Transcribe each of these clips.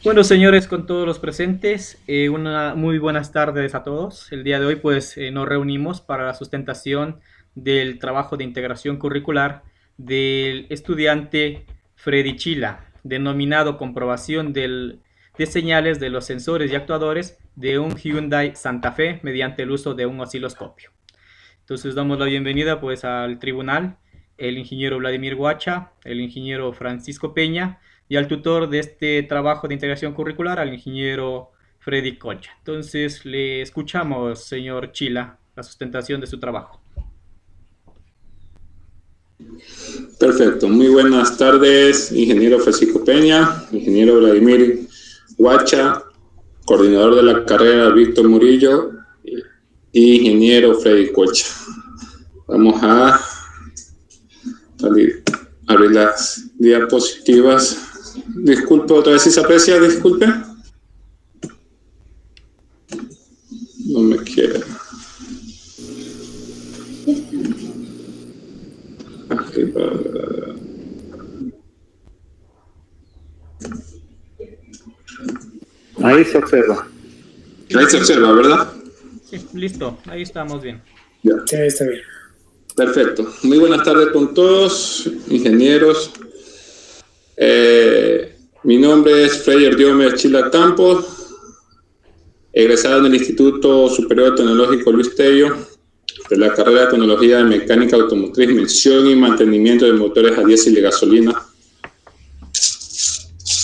Bueno, señores, con todos los presentes, una muy buenas tardes a todos. El día de hoy, nos reunimos para la sustentación del trabajo de integración curricular del estudiante Freddy Chila, denominado comprobación de señales de los sensores y actuadores de un Hyundai Santa Fe mediante el uso de un osciloscopio. Entonces damos la bienvenida al tribunal, el ingeniero Vladimir Guacha, el ingeniero Francisco Peña y al tutor de este trabajo de integración curricular, al ingeniero Freddy Colcha. Entonces le escuchamos, señor Chila, la sustentación de su trabajo. Perfecto, muy buenas tardes, ingeniero Francisco Peña, ingeniero Vladimir Guacha, coordinador de la carrera Víctor Murillo y ingeniero Freddy Colcha. Vamos a abrir las diapositivas. Disculpe, otra vez si se aprecia, disculpe. No me quiere. Ahí se observa. Ahí se observa, ¿verdad? Sí, listo, ahí estamos bien. Ya. Sí, está bien. Perfecto. Muy buenas tardes con todos, ingenieros. Mi nombre es Freyer Diomer Chila Campos, egresado del Instituto Superior Tecnológico Luis Tello, de la carrera de Tecnología de Mecánica Automotriz, Mención y Mantenimiento de Motores a diésel y de gasolina.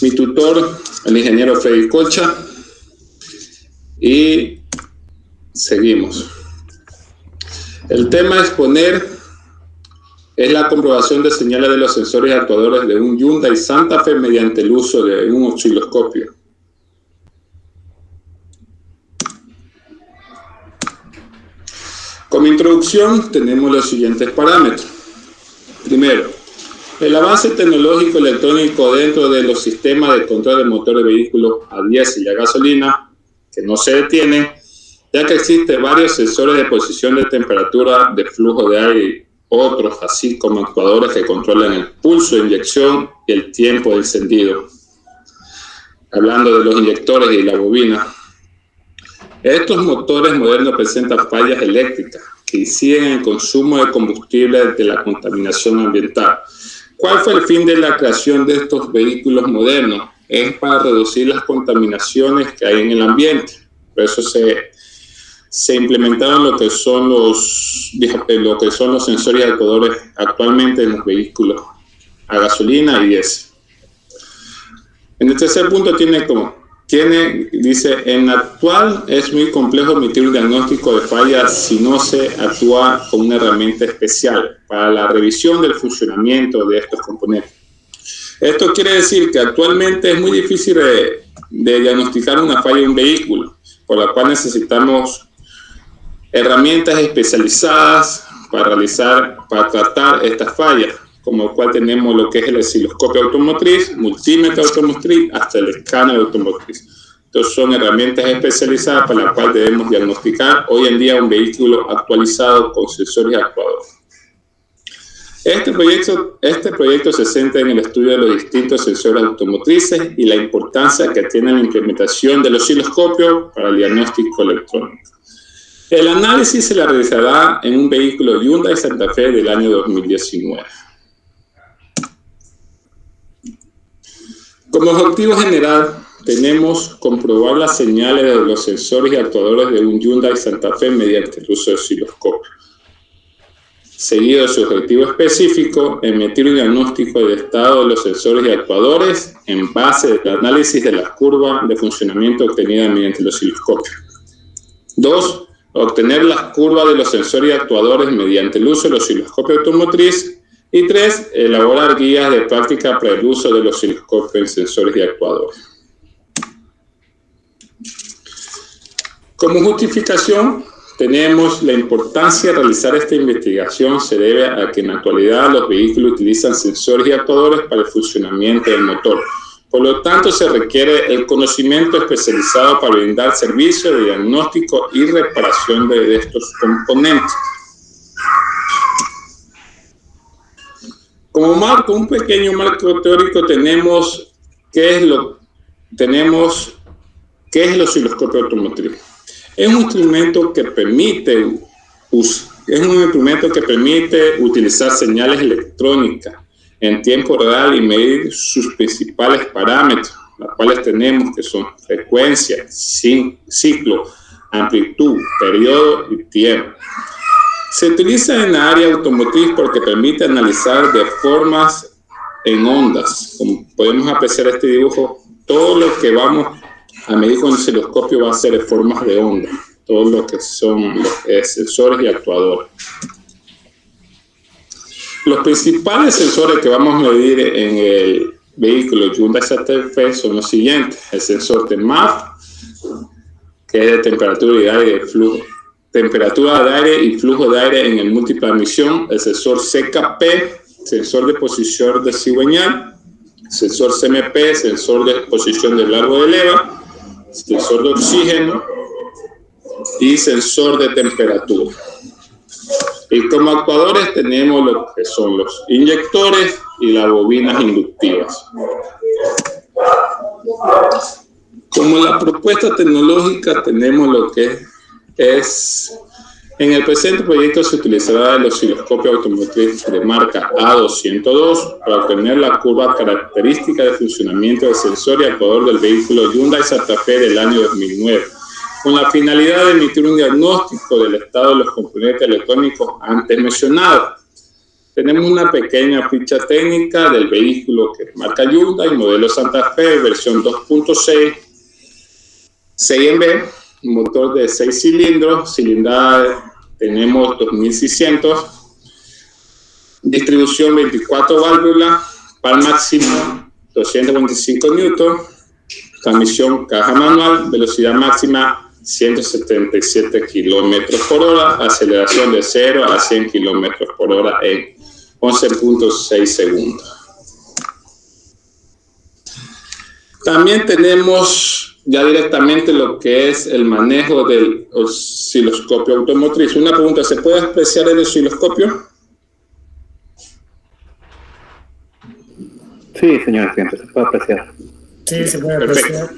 Mi tutor, el ingeniero Freddy Colcha. Y seguimos. El tema a exponer es la comprobación de señales de los sensores actuadores de un Hyundai Santa Fe mediante el uso de un osciloscopio. Como introducción tenemos los siguientes parámetros. Primero, el avance tecnológico electrónico dentro de los sistemas de control de motor de vehículos a diésel y a gasolina, que no se detiene, ya que existen varios sensores de posición de temperatura, de flujo de aire y otros, así como actuadores que controlan el pulso de inyección y el tiempo de encendido. Hablando de los inyectores y la bobina. Estos motores modernos presentan fallas eléctricas que inciden en el consumo de combustible de la contaminación ambiental. ¿Cuál fue el fin de la creación de estos vehículos modernos? Es para reducir las contaminaciones que hay en el ambiente. Por eso se implementaron lo que son los sensores y actuadores actualmente en los vehículos a gasolina y diésel. En el tercer punto dice, en actual es muy complejo emitir un diagnóstico de fallas si no se actúa con una herramienta especial para la revisión del funcionamiento de estos componentes. Esto quiere decir que actualmente es muy difícil de diagnosticar una falla en un vehículo, por la cual necesitamos herramientas especializadas para tratar estas fallas, como el cual tenemos lo que es el osciloscopio automotriz, multímetro automotriz, hasta el escáner automotriz. Entonces son herramientas especializadas para las cuales debemos diagnosticar hoy en día un vehículo actualizado con sensores y actuadores. Este proyecto se centra en el estudio de los distintos sensores automotrices y la importancia que tiene la implementación del osciloscopio para el diagnóstico electrónico. El análisis se realizará en un vehículo Hyundai Santa Fe del año 2019. Como objetivo general, tenemos comprobar las señales de los sensores y actuadores de un Hyundai Santa Fe mediante el uso de osciloscopio. Seguido de su objetivo específico, emitir un diagnóstico del estado de los sensores y actuadores en base al análisis de las curvas de funcionamiento obtenida mediante el osciloscopio. 2. Obtener las curvas de los sensores y actuadores mediante el uso del osciloscopio automotriz. Y 3. Elaborar guías de práctica para el uso del osciloscopio en sensores y actuadores. Como justificación, tenemos la importancia de realizar esta investigación se debe a que en la actualidad los vehículos utilizan sensores y actuadores para el funcionamiento del motor. Por lo tanto, se requiere el conocimiento especializado para brindar servicios de diagnóstico y reparación de estos componentes. Como marco, un pequeño marco teórico tenemos qué es lo tenemos, ¿qué es el osciloscopio automotriz? Es un instrumento que permite utilizar señales electrónicas en tiempo real y medir sus principales parámetros, los cuales tenemos que son frecuencia, ciclo, amplitud, periodo y tiempo. Se utiliza en la área automotriz porque permite analizar de formas en ondas. Como podemos apreciar este dibujo, todo lo que vamos a medir con el osciloscopio va a ser en formas de onda, todo lo que son los sensores y actuadores. Los principales sensores que vamos a medir en el vehículo Hyundai Santa Fe son los siguientes: el sensor TEMAP, que es de temperatura de aire y flujo de aire en el múltiple de admisión; el sensor CKP, sensor de posición de cigüeñal; sensor CMP, sensor de posición del largo de leva; sensor de oxígeno y sensor de temperatura. Y como actuadores tenemos lo que son los inyectores y las bobinas inductivas. Como la propuesta tecnológica tenemos lo que es, en el presente proyecto se utilizará el osciloscopio automotriz de marca A202 para obtener la curva característica de funcionamiento del sensor y actuador del vehículo Hyundai Santa Fe del año 2009, con la finalidad de emitir un diagnóstico del estado de los componentes electrónicos antes mencionados. Tenemos una pequeña ficha técnica del vehículo que marca Hyundai, modelo Santa Fe, versión 2.6, 6 en B, motor de 6 cilindros, cilindrada tenemos 2600, distribución 24 válvulas, par máximo 225 Newton, transmisión caja manual, velocidad máxima 177 kilómetros por hora, aceleración de 0 a 100 kilómetros por hora en 11.6 segundos. También tenemos ya directamente lo que es el manejo del osciloscopio automotriz. Una pregunta: ¿se puede apreciar el osciloscopio? Sí, señor presidente, se puede apreciar. Sí, se puede apreciar.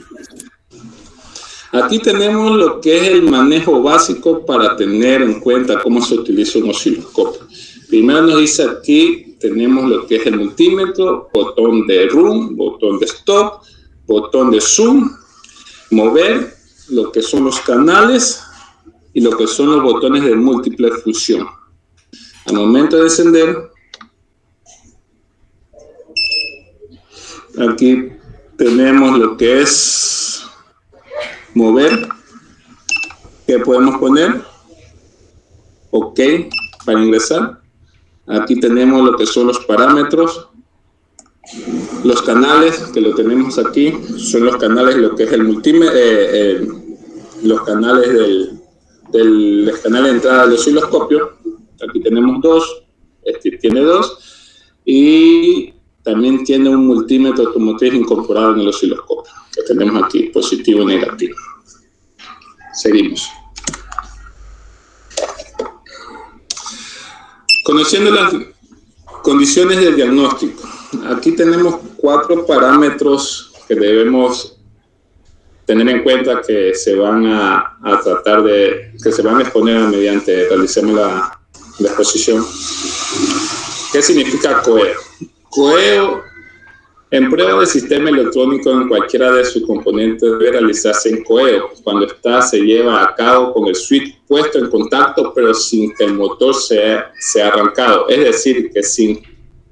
Aquí tenemos lo que es el manejo básico para tener en cuenta cómo se utiliza un osciloscopio. Primero nos dice aquí, tenemos lo que es el multímetro, botón de run, botón de stop, botón de zoom, mover, lo que son los canales y lo que son los botones de múltiple función. Al momento de encender, aquí tenemos lo que es mover, que podemos poner OK para ingresar. Aquí tenemos lo que son los parámetros, los canales, que lo tenemos aquí, son los canales, lo que es el multímetro, los canales del canal de entrada del osciloscopio. Aquí tenemos dos, este tiene dos, y también tiene un multímetro automotriz incorporado en el osciloscopio, que tenemos aquí, positivo y negativo. Seguimos. Conociendo las condiciones del diagnóstico, aquí tenemos 4 parámetros que debemos tener en cuenta que se van a tratar de, que se van a exponer mediante realicemos la exposición. ¿Qué significa COEO? COEO, en prueba de sistema electrónico en cualquiera de sus componentes, debe realizarse en COEO. Cuando se lleva a cabo con el switch puesto en contacto, pero sin que el motor sea arrancado, es decir, que sin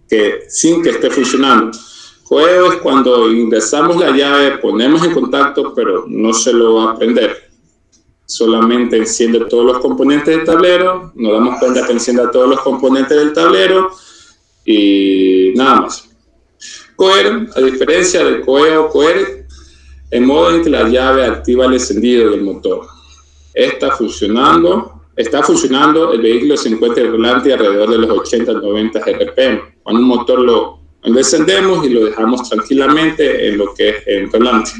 que esté funcionando. COEO es cuando ingresamos la llave, ponemos en contacto, pero no se lo va a prender. Solamente enciende todos los componentes del tablero, nos damos cuenta que enciende todos los componentes del tablero y nada más. COER, a diferencia del COEO, COER, en modo en que la llave activa el encendido del motor. Está funcionando, el vehículo se encuentra en volante alrededor de los 80-90 RPM. Cuando un motor lo encendemos y lo dejamos tranquilamente en lo que es el volante.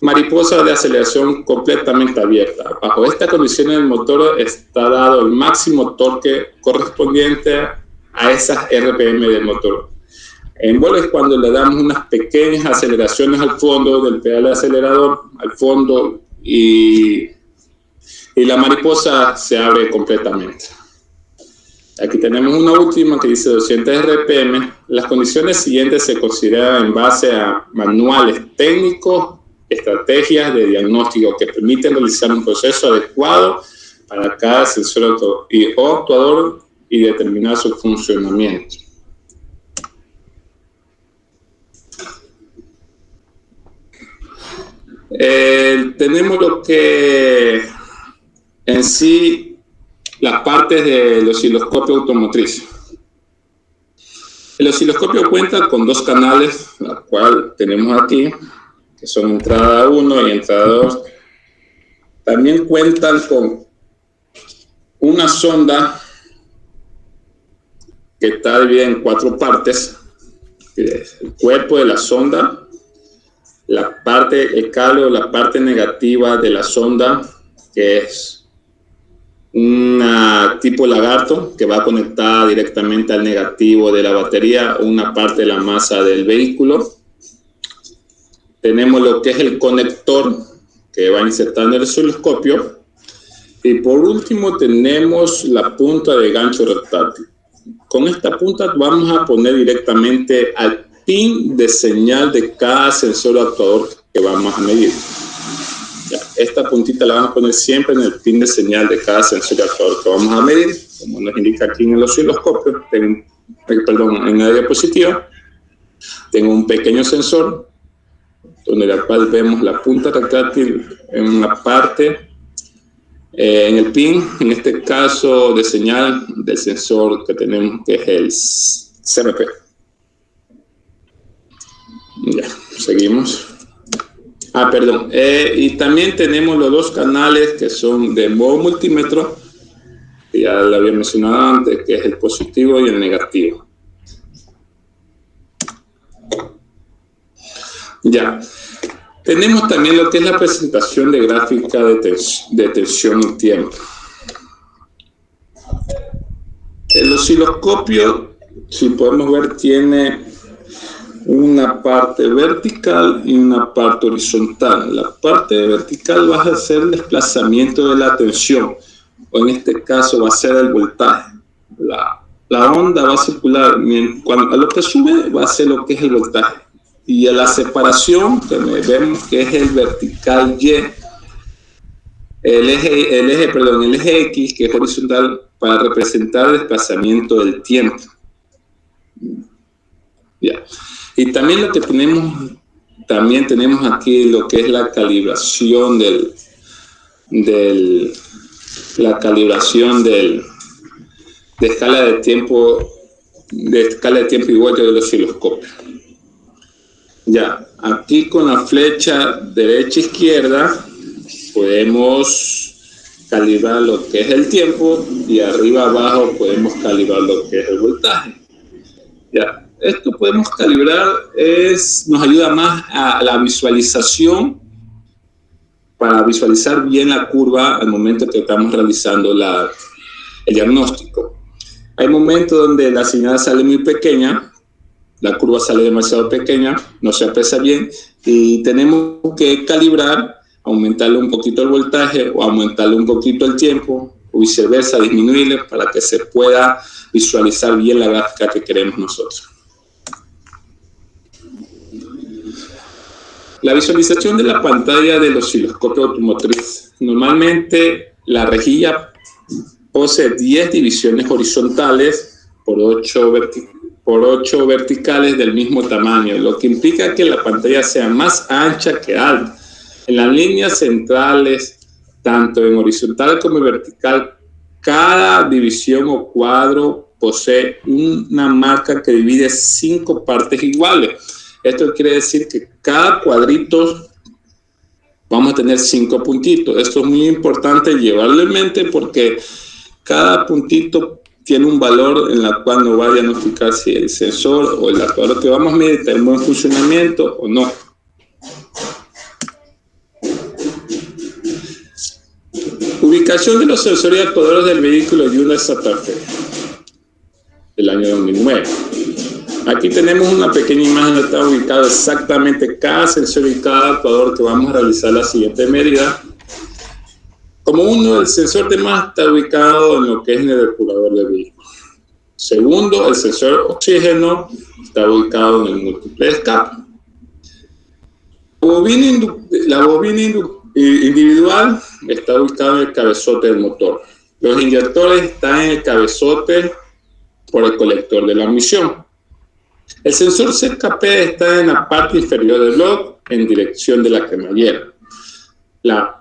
Mariposa de aceleración completamente abierta. Bajo esta condición el motor está dado el máximo torque correspondiente a esas RPM del motor. Embolo es cuando le damos unas pequeñas aceleraciones al fondo del pedal de acelerador, al fondo, y la mariposa se abre completamente. Aquí tenemos una última que dice 200 RPM. Las condiciones siguientes se consideran en base a manuales técnicos, estrategias de diagnóstico que permiten realizar un proceso adecuado para cada sensor o actuador y determinar su funcionamiento. Tenemos lo que en sí las partes del osciloscopio automotriz. El osciloscopio cuenta con dos canales, la cual tenemos aquí, que son entrada 1 y entrada 2. También cuentan con una sonda que está dividida en 4 partes. El cuerpo de la sonda, la parte, el cable o la parte negativa de la sonda, que es una tipo lagarto que va conectada directamente al negativo de la batería, una parte de la masa del vehículo. Tenemos lo que es el conector que va insertando el osciloscopio. Y por último tenemos la punta de gancho retráctil. Con esta punta vamos a poner directamente al pin de señal de cada sensor actuador que vamos a medir. Ya, esta puntita la vamos a poner siempre en el pin de señal de cada sensor actuador que vamos a medir, como nos indica aquí en el osciloscopio, en la diapositiva. Tengo un pequeño sensor, donde la cual vemos la punta retráctil en una parte, en el pin, en este caso de señal del sensor que tenemos, que es el CMP. Ya, seguimos. Y también tenemos los dos canales que son de modo multímetro, que ya lo había mencionado antes, que es el positivo y el negativo. Ya. Tenemos también lo que es la presentación de gráfica de tensión y tiempo. El osciloscopio, si podemos ver, tiene una parte vertical y una parte horizontal. La parte vertical va a ser el desplazamiento de la tensión, o en este caso va a ser el voltaje. La onda va a circular, a lo que sube va a ser lo que es el voltaje. Y a la separación que vemos que es el vertical Y, el eje X, que es horizontal, para representar el desplazamiento del tiempo. Ya. Y también lo que tenemos, aquí lo que es la calibración de escala de tiempo y vuelta del osciloscopio. Ya, aquí con la flecha derecha-izquierda podemos calibrar lo que es el tiempo y arriba-abajo podemos calibrar lo que es el voltaje. Ya, esto podemos calibrar, nos ayuda más a la visualización, para visualizar bien la curva al momento que estamos realizando el diagnóstico. Hay momentos donde la señal sale muy pequeña, la curva sale demasiado pequeña, no se aprecia bien y tenemos que calibrar, aumentarle un poquito el voltaje o aumentarle un poquito el tiempo o viceversa, disminuirle para que se pueda visualizar bien la gráfica que queremos nosotros. La visualización de la pantalla del osciloscopio automotriz. Normalmente la rejilla posee 10 divisiones horizontales por 8 verticales del mismo tamaño, lo que implica que la pantalla sea más ancha que alta. En las líneas centrales, tanto en horizontal como en vertical, cada división o cuadro posee una marca que divide 5 partes iguales. Esto quiere decir que cada cuadrito vamos a tener 5 puntitos. Esto es muy importante llevarlo en mente porque cada puntito tiene un valor en la cual nos va a diagnosticar si el sensor o el actuador que vamos a medir está en buen funcionamiento o no. Ubicación de los sensores y actuadores del vehículo Hyundai Santa Fe del año 2009. Aquí tenemos una pequeña imagen donde está ubicado exactamente cada sensor y cada actuador que vamos a realizar la siguiente medida. Como uno, el sensor de masa está ubicado en lo que es en el depurador de vehículo. Segundo, el sensor oxígeno está ubicado en el múltiple de escape. La bobina individual está ubicada en el cabezote del motor. Los inyectores están en el cabezote por el colector de la admisión. El sensor CKP está en la parte inferior del bloque en dirección de la cremallera.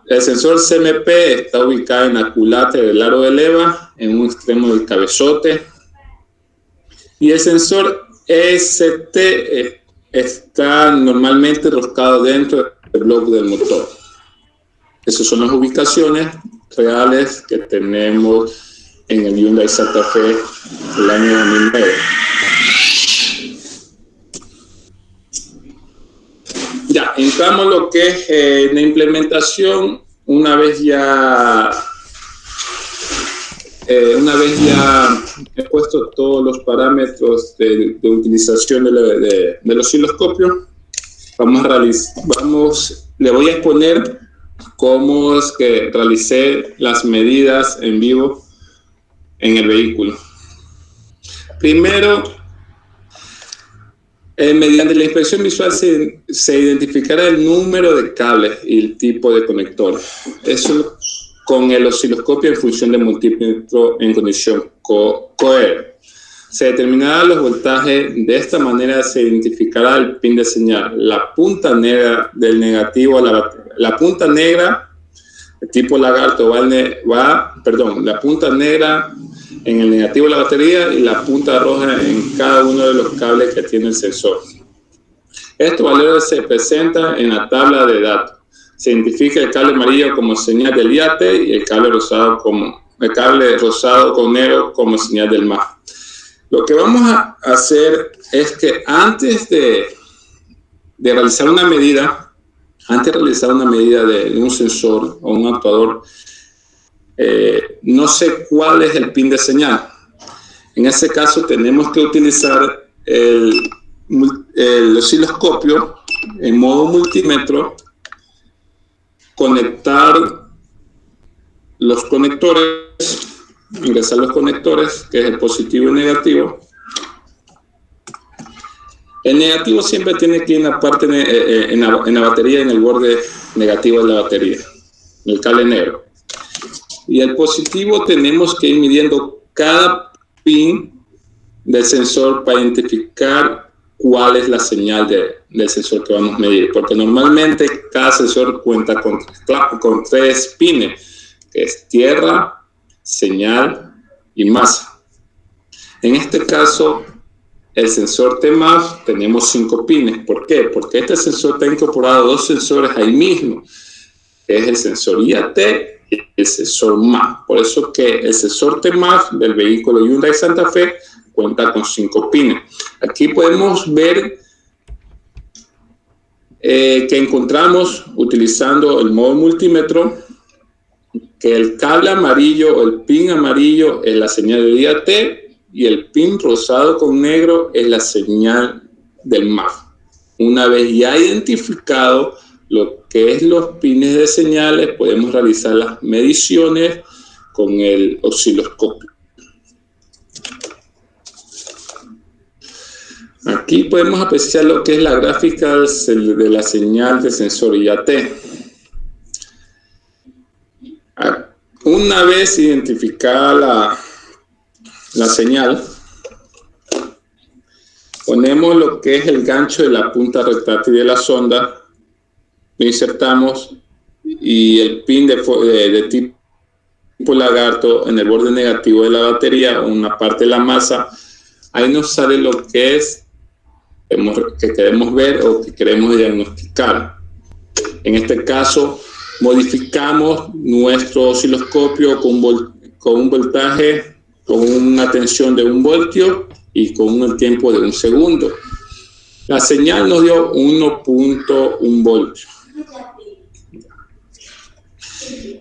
El sensor CMP está ubicado en la culata del aro de leva en un extremo del cabezote. Y el sensor EST está normalmente enroscado dentro del bloque del motor. Esas son las ubicaciones reales que tenemos en el Hyundai Santa Fe del año 2009. Ya, entramos a lo que es la implementación. Una vez ya he puesto todos los parámetros de utilización del osciloscopio, le voy a exponer cómo es que realicé las medidas en vivo en el vehículo. Primero, mediante la inspección visual se identificará el número de cables y el tipo de conector. Eso con el osciloscopio en función de multímetro en condición COER. Se determinarán los voltajes. De esta manera se identificará el pin de señal, la punta negra del negativo a la batería. La punta negra, el tipo lagarto, la punta negra en el negativo de la batería y la punta roja en cada uno de los cables que tiene el sensor. Estos valores se presentan en la tabla de datos. Se identifica el cable amarillo como señal del IAT y el cable rosado con negro como señal del MAF. Lo que vamos a hacer es que antes de realizar una medida, de un sensor o un actuador, no sé cuál es el pin de señal. En ese caso tenemos que utilizar el osciloscopio en modo multímetro, conectar los conectores, ingresar los conectores, que es el positivo y negativo. El negativo siempre tiene que ir en la parte en la batería, en el borde negativo de la batería, el cable negro. Y el positivo tenemos que ir midiendo cada pin del sensor para identificar cuál es la señal del sensor que vamos a medir, porque normalmente cada sensor cuenta con 3 pines, que es tierra, señal y masa. En este caso, el sensor TMAF tenemos 5 pines. ¿Por qué? Porque este sensor está incorporado 2 sensores ahí mismo, que es el sensor IAT y el sensor MAF. Por eso que el sensor TMAF del vehículo Hyundai Santa Fe cuenta con 5 pines. Aquí podemos ver que encontramos, utilizando el modo multímetro, que el cable amarillo o el pin amarillo es la señal del IAT y el pin rosado con negro es la señal del MAF. Una vez ya identificado lo que es los pines de señales, podemos realizar las mediciones con el osciloscopio. Aquí podemos apreciar lo que es la gráfica de la señal de sensor IAT. Una vez identificada la señal, ponemos lo que es el gancho de la punta retráctil de la sonda, lo insertamos y el pin de tipo lagarto en el borde negativo de la batería, una parte de la masa. Ahí nos sale lo que es que queremos ver o que queremos diagnosticar. En este caso, modificamos nuestro osciloscopio con un voltaje, con una tensión de 1 voltio y con un tiempo de 1 segundo. La señal nos dio 1.1 voltio.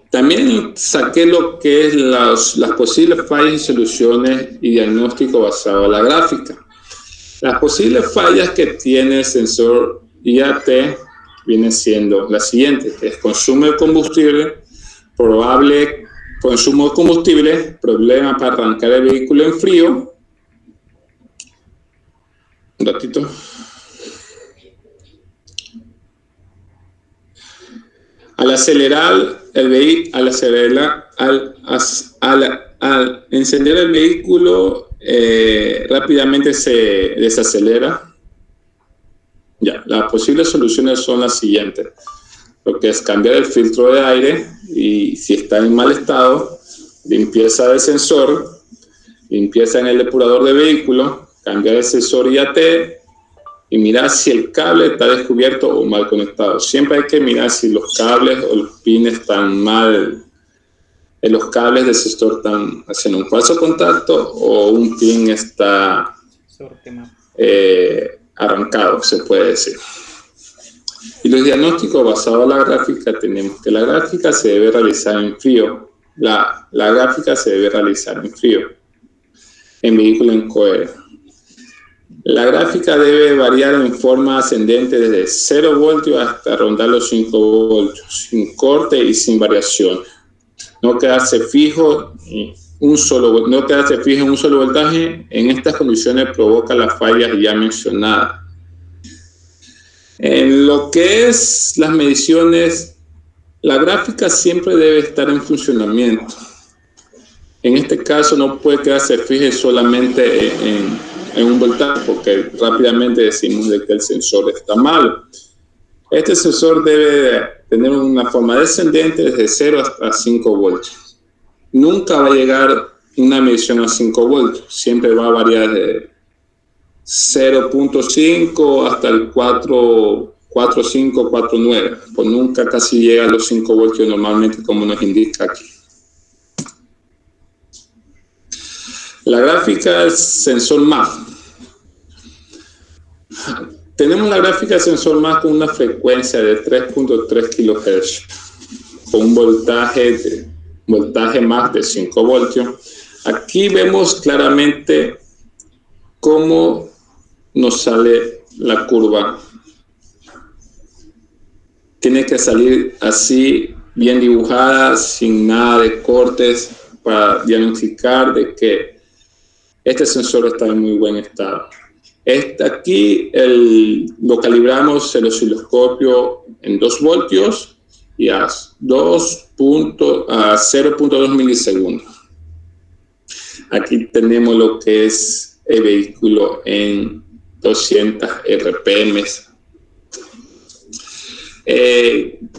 También saqué lo que es las posibles fallas y soluciones y diagnóstico basado en la gráfica. Las posibles fallas que tiene el sensor IAT vienen siendo las siguientes, que es consumo de combustible, probable consumo de combustible, problema para arrancar el vehículo en frío. Un ratito. Al acelerar el vehículo, al encender el vehículo, rápidamente se desacelera. Ya, las posibles soluciones son las siguientes. Lo que es cambiar el filtro de aire y si está en mal estado, limpieza del sensor, limpieza en el depurador de vehículo, cambiar el sensor IAT y mirar si el cable está descubierto o mal conectado. Siempre hay que mirar si los cables o los pines están mal, los cables del sensor están haciendo un falso contacto o un pin está arrancado, se puede decir. Y los diagnósticos basados en la gráfica, tenemos que la gráfica se debe realizar en frío. La gráfica se debe realizar en frío, en vehículo en cohete. La gráfica debe variar en forma ascendente desde 0 voltios hasta rondar los 5 voltios, sin corte y sin variación. No quedarse fijo en un solo voltaje. En estas condiciones provoca las fallas ya mencionadas. En lo que es las mediciones, la gráfica siempre debe estar en funcionamiento. En este caso no puede quedarse fija solamente en un voltaje, porque rápidamente decimos de que el sensor está mal. Este sensor debe tener una forma descendente desde 0 hasta 5 voltios. Nunca va a llegar una medición a 5 voltios, siempre va a variar de 0.5 hasta el 4.5, 4.9, pues nunca casi llega a los 5 voltios normalmente, como nos indica aquí. La gráfica del sensor MAF. Tenemos la gráfica del sensor MAF con una frecuencia de 3.3 kHz, con un voltaje MAF de 5 voltios. Aquí vemos claramente cómo nos sale la curva. Tiene que salir así, bien dibujada, sin nada de cortes, para diagnosticar de que este sensor está en muy buen estado. Aquí lo calibramos el osciloscopio en 2 voltios y a 0.2 milisegundos. Aquí tenemos lo que es el vehículo en 200 RPM.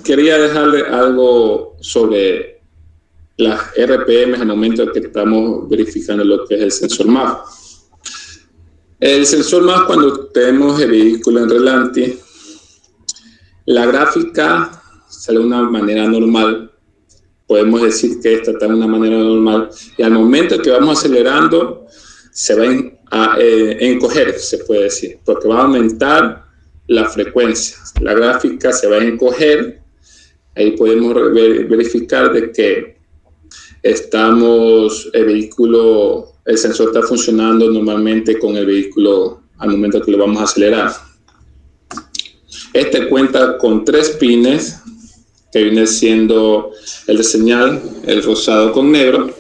Quería dejarle algo sobre las RPM al momento que estamos verificando lo que es el sensor MAF. El sensor MAF, cuando tenemos el vehículo en relante, la gráfica sale de una manera normal. Podemos decir que esta está de una manera normal y al momento que vamos acelerando se va a encoger, se puede decir, porque va a aumentar la frecuencia. La gráfica se va a encoger. Ahí podemos verificar de que el sensor está funcionando normalmente con el vehículo al momento que lo vamos a acelerar. Este cuenta con 3 pines, que viene siendo el de señal, el rosado con negro.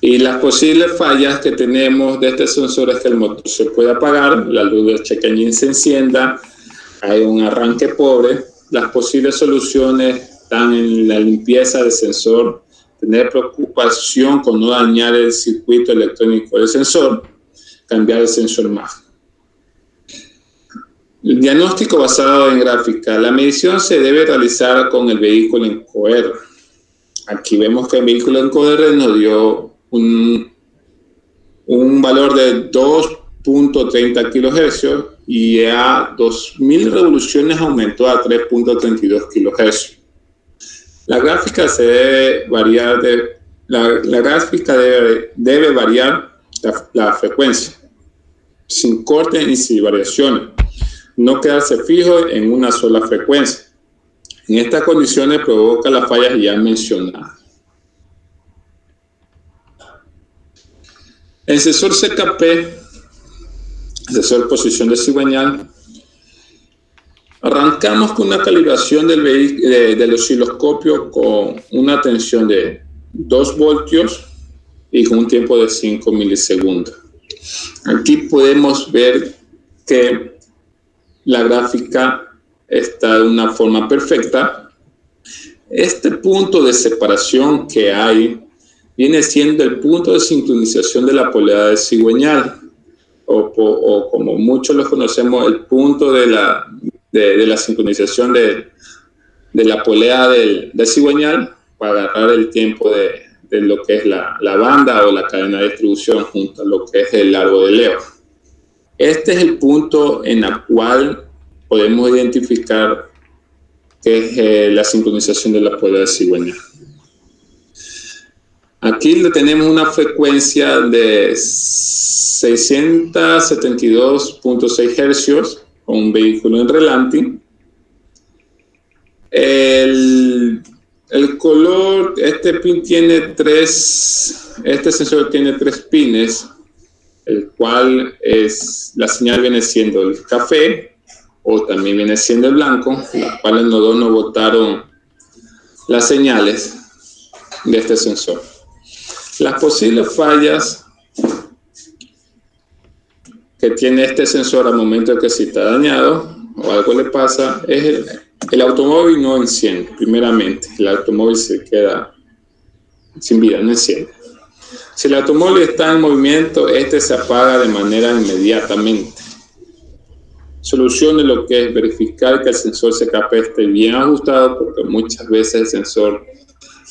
Y las posibles fallas que tenemos de este sensor es que el motor se puede apagar, la luz del check engine se encienda, hay un arranque pobre. Las posibles soluciones están en la limpieza del sensor, tener preocupación con no dañar el circuito electrónico del sensor, cambiar el sensor MAF. El diagnóstico basado en gráfica. La medición se debe realizar con el vehículo en QR. Aquí vemos que el vehículo en QR nos dio un valor de 2.30 kHz y a 2000 revoluciones aumentó a 3.32 kHz. La gráfica se debe variar debe variar la frecuencia, sin corte ni sin variaciones. No quedarse fijo en una sola frecuencia. En estas condiciones provoca las fallas ya mencionadas. El sensor CKP, el sensor de posición de cigüeñal, arrancamos con una calibración del osciloscopio con una tensión de 2 voltios y con un tiempo de 5 milisegundos. Aquí podemos ver que la gráfica está de una forma perfecta. Este punto de separación que hay viene siendo el punto de sincronización de la polea de cigüeñal, o como muchos lo conocemos, el punto de la sincronización de la polea del cigüeñal para agarrar el tiempo de lo que es la banda o la cadena de distribución junto a lo que es el largo de Leo. Este es el punto en el cual podemos identificar que es la sincronización de la polea de cigüeñal. Aquí tenemos una frecuencia de 672.6 Hz con un vehículo en relanting. El color, este sensor tiene 3 pines, el cual la señal viene siendo el café o también viene siendo el blanco, los cuales los dos nos botaron las señales de este sensor. Las posibles fallas que tiene este sensor al momento de que si está dañado o algo le pasa es el automóvil no enciende, primeramente. El automóvil se queda sin vida, no enciende. Si el automóvil está en movimiento, este se apaga de manera inmediatamente. Solución de lo que es verificar que el sensor CKP esté bien ajustado, porque muchas veces el sensor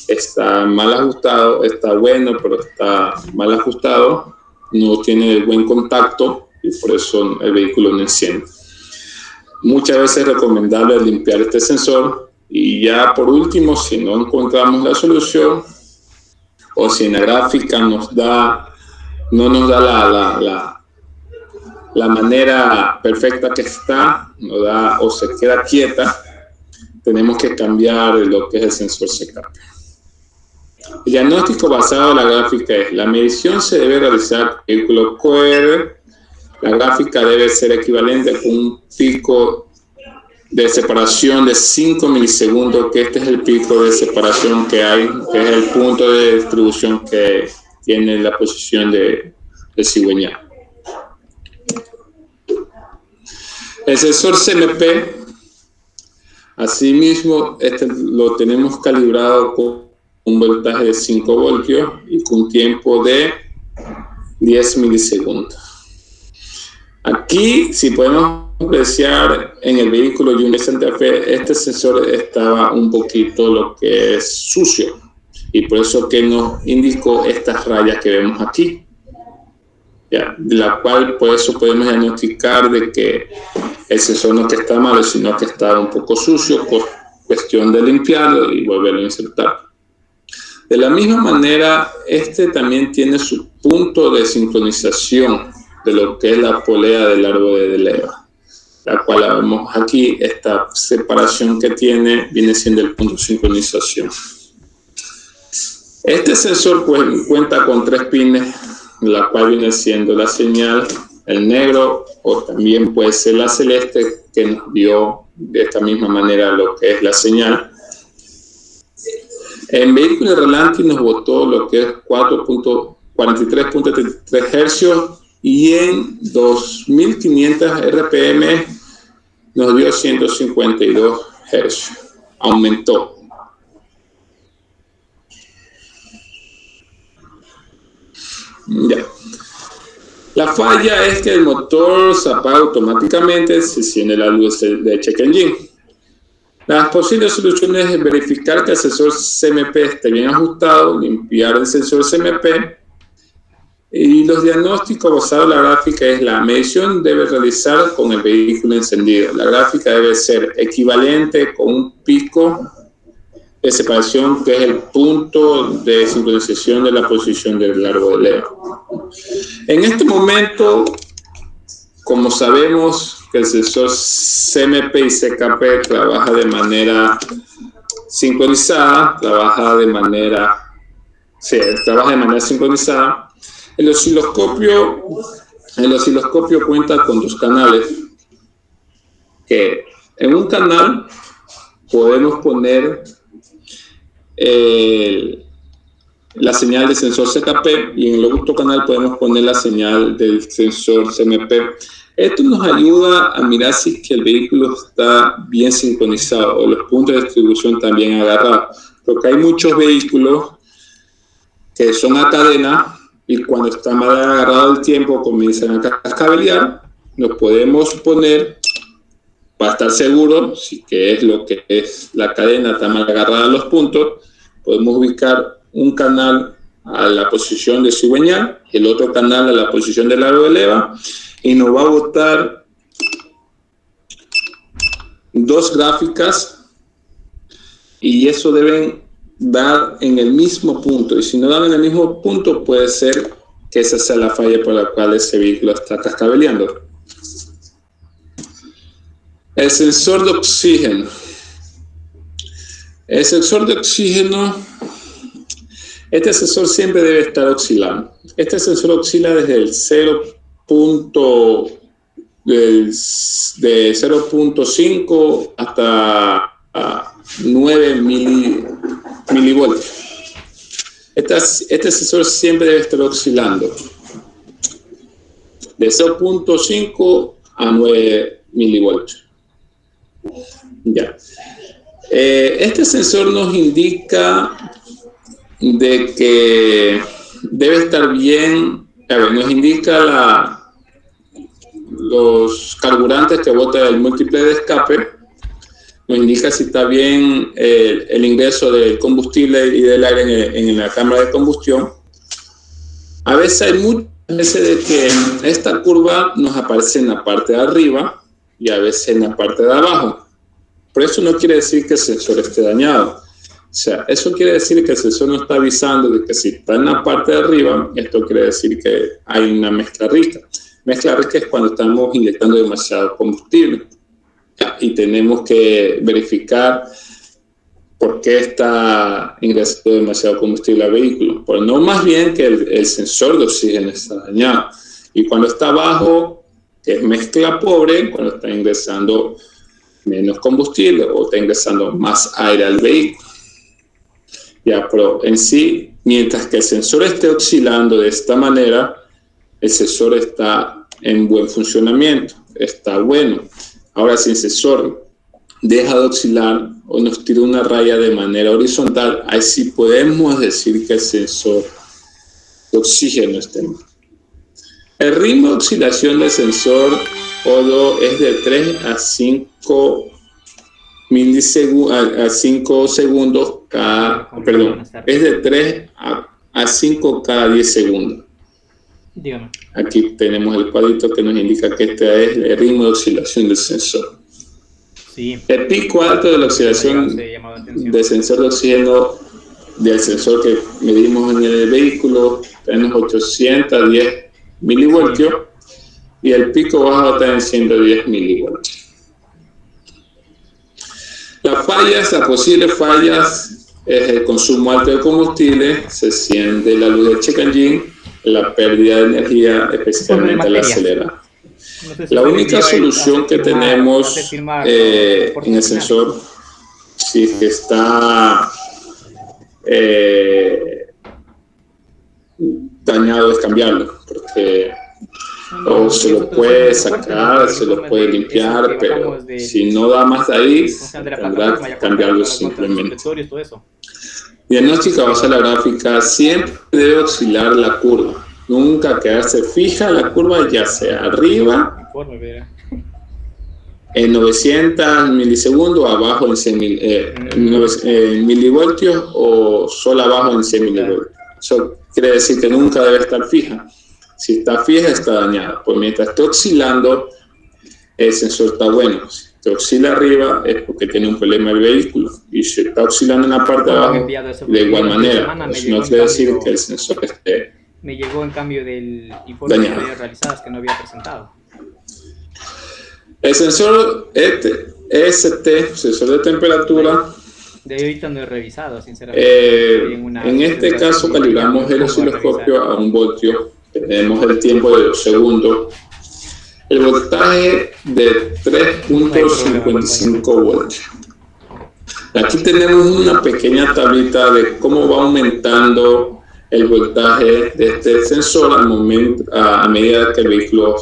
está mal ajustado, está bueno, pero está mal ajustado, no tiene buen contacto y por eso el vehículo no enciende. Muchas veces es recomendable limpiar este sensor y ya por último, si no encontramos la solución o si en la gráfica no nos da la manera perfecta que está, no da o se queda quieta, tenemos que cambiar lo que es el sensor CKP. El diagnóstico basado en la gráfica es: la medición se debe realizar con el vehículo QR. La gráfica debe ser equivalente con un pico de separación de 5 milisegundos, que este es el pico de separación que hay, que es el punto de distribución que tiene la posición de cigüeñal. El sensor CMP, asimismo, lo tenemos calibrado con un voltaje de 5 voltios y con un tiempo de 10 milisegundos. Aquí, si podemos apreciar en el vehículo Hyundai Santa Fe, este sensor estaba un poquito lo que es sucio y por eso que nos indicó estas rayas que vemos aquí, ya, de la cual por eso podemos diagnosticar de que el sensor no que está malo, sino que está un poco sucio, por cuestión de limpiarlo y volverlo a insertar. De la misma manera, este también tiene su punto de sincronización de lo que es la polea del árbol de leva, la cual la vemos aquí. Esta separación que tiene viene siendo el punto de sincronización. Este sensor pues cuenta con 3 pines, la cual viene siendo la señal, el negro o también puede ser la celeste, que nos dio de esta misma manera lo que es la señal. En vehículo relante nos botó lo que es 43.33 Hz y en 2500 RPM nos dio 152 Hz. Aumentó. Ya. La falla es que el motor se apaga automáticamente si enciende la luz de check engine. Las posibles soluciones es verificar que el sensor CMP esté bien ajustado, limpiar el sensor CMP, y los diagnósticos basados en la gráfica es: la medición debe realizar con el vehículo encendido. La gráfica debe ser equivalente con un pico de separación que es el punto de sincronización de la posición del largo de Leo. En este momento, como sabemos que el sensor CMP y CKP trabaja de manera sincronizada, trabaja de manera sincronizada, El osciloscopio cuenta con dos canales, que en un canal podemos poner la señal del sensor CKP y en el otro canal podemos poner la señal del sensor CMP. Esto nos ayuda a mirar si que el vehículo está bien sincronizado o los puntos de distribución también agarrados, porque hay muchos vehículos que son a cadena y cuando está mal agarrado el tiempo comienzan a cascabelear. Nos podemos poner, para estar seguros si que es lo que es la cadena, está mal agarrada a los puntos, podemos ubicar un canal a la posición de cigüeñal y el otro canal a la posición del aro de leva y nos va a botar dos gráficas y eso deben dar en el mismo punto, y si no dan en el mismo punto puede ser que esa sea la falla por la cual ese vehículo está cascabeleando. El sensor de oxígeno. El sensor de oxígeno, este sensor siempre debe estar oscilando. Este sensor oscila desde el 0.5 hasta 9 milivoltios. Este sensor siempre debe estar oscilando de 0.5 a 9 milivoltios. Ya. Este sensor nos indica de que debe estar bien, nos indica los carburantes que bota el múltiple de escape, nos indica si está bien el ingreso del combustible y del aire en la cámara de combustión. A veces hay muchas veces de que esta curva nos aparece en la parte de arriba y a veces en la parte de abajo. Por eso no quiere decir que el sensor esté dañado. O sea, eso quiere decir que el sensor nos está avisando de que si está en la parte de arriba, esto quiere decir que hay una mezcla rica. Mezcla rica es cuando estamos inyectando demasiado combustible. Y tenemos que verificar por qué está ingresando demasiado combustible al vehículo. Pues no más bien que el sensor de oxígeno está dañado. Y cuando está bajo, que es mezcla pobre, cuando está ingresando menos combustible o está ingresando más aire al vehículo. Ya, pero en sí, mientras que el sensor esté oscilando de esta manera, el sensor está en buen funcionamiento, está bueno. Ahora, si el sensor deja de oscilar o nos tira una raya de manera horizontal, ahí sí podemos decir que el sensor de oxígeno está mal. El ritmo de oscilación del sensor O2 es de 3 a 5 segundos cada, perdón, es de 3 a 5 cada 10 segundos. Dígame. Aquí tenemos el cuadrito que nos indica que este es el ritmo de oscilación del sensor. Sí. El pico alto de la oscilación del sensor de oxígeno del sensor que medimos en el vehículo está en los 810 milivoltios y el pico bajo está en 110 milivoltios. Las posibles fallas es el consumo alto de combustible, se enciende la luz del check engine, la pérdida de energía, especialmente al acelerar. La única solución que tenemos en el sensor, si es que está dañado, es cambiarlo, porque o se lo puede sacar, se lo puede limpiar, pero si no da más de ahí, tendrá que cambiarlo simplemente. Diagnóstica basada en la gráfica, siempre debe oscilar la curva, nunca quedarse fija la curva, ya sea arriba en 900 milisegundos, abajo en 100 milivoltios o solo abajo en 100 milivoltios. Eso quiere decir que nunca debe estar fija. Si está fija, está dañada. Pues mientras esté oscilando, el sensor está bueno. Si te oscila arriba, es porque tiene un problema el vehículo. Y si está oscilando en la parte de abajo, de igual manera. Eso no quiere decir que el sensor esté me llegó en cambio del informe de medidas realizadas que no había presentado. El sensor EST, sensor de temperatura, de ahorita no he revisado, sinceramente. En este caso calibramos el osciloscopio a 1 voltio tenemos el tiempo de 2 segundos, el voltaje de 3.55 voltios. Aquí tenemos una pequeña tablita de cómo va aumentando el voltaje de este sensor a medida que el vehículo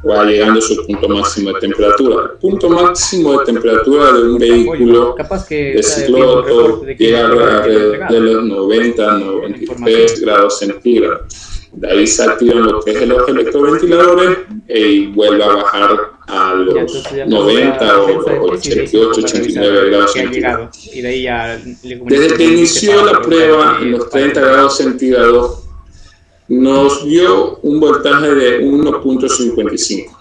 va llegando a su punto máximo de temperatura. El punto máximo de temperatura de un vehículo de ciclo Otto llega alrededor de los 90-93 grados centígrados. De ahí se activan lo que es los electroventiladores y vuelve a bajar a los 90 o 88, 89 grados centígrados. Desde que inició la prueba en los 30 grados centígrados, nos dio un voltaje de 1.55.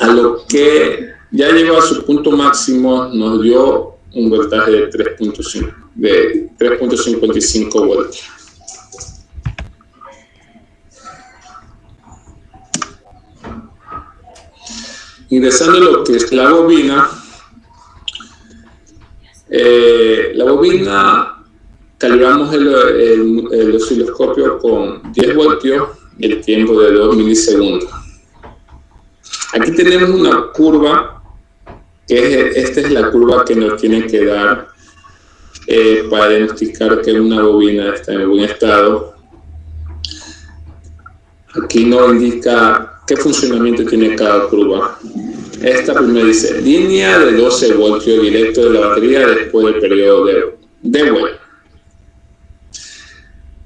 A lo que ya llegó a su punto máximo, nos dio un voltaje de 3.55 voltios. Ingresando lo que es la bobina calibramos el osciloscopio con 10 voltios y el tiempo de 2 milisegundos. Aquí tenemos una curva, esta es la curva que nos tiene que dar para diagnosticar que una bobina está en buen estado. Aquí nos indica qué funcionamiento tiene cada curva. Esta primera dice, línea de 12 voltios directo de la batería después del periodo de Dewey.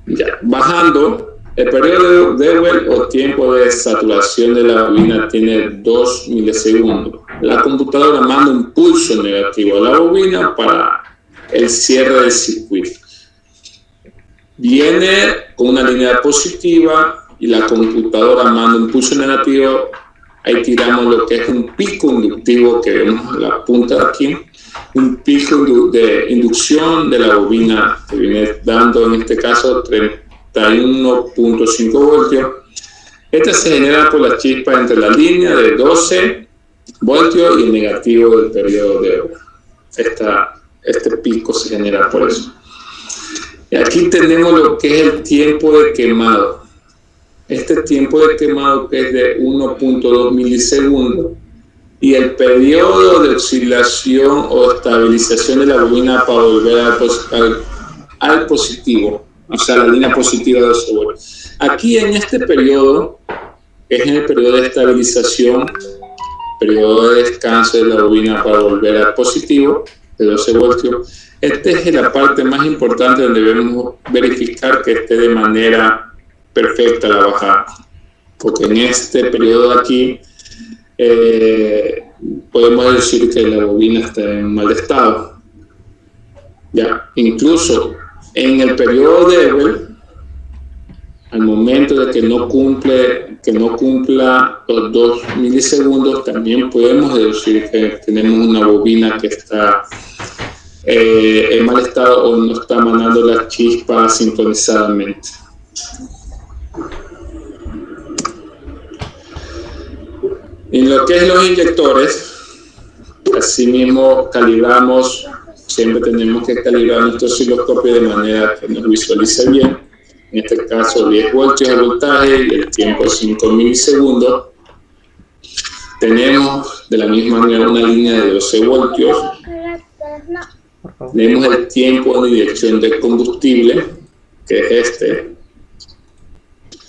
Ya, bajando, el periodo de Dewey o tiempo de saturación de la bobina tiene 2 milisegundos. La computadora manda un pulso negativo a la bobina para el cierre del circuito. Viene con una línea positiva y la computadora manda un pulso negativo. Ahí tiramos lo que es un pico inductivo que vemos en la punta de aquí, un pico de inducción de la bobina que viene dando en este caso 31.5 voltios. Esta se genera por la chispa entre la línea de 12 voltios y el negativo del periodo de hora. Este pico se genera por eso. Y aquí tenemos lo que es el tiempo de quemado. Este tiempo de quemado que es de 1.2 milisegundos y el periodo de oscilación o estabilización de la bobina para volver al positivo, o sea, la línea positiva de 12 voltios. Aquí en este periodo, que es en el periodo de estabilización, periodo de descanso de la bobina para volver al positivo de 12 voltios, esta es la parte más importante donde debemos verificar que esté de manera perfecta la bajada, porque en este periodo de aquí podemos decir que la bobina está en mal estado. Ya, incluso en el periodo de Dewey, al momento de que no cumpla los 2 milisegundos, también podemos deducir que tenemos una bobina que está en mal estado o no está mandando la chispa sincronizadamente. En lo que es los inyectores, asimismo calibramos, siempre tenemos que calibrar nuestro osciloscopio de manera que nos visualice bien. En este caso 10 voltios de voltaje y el tiempo 5 milisegundos. Tenemos de la misma manera una línea de 12 voltios. Tenemos el tiempo de inyección de combustible, que es este.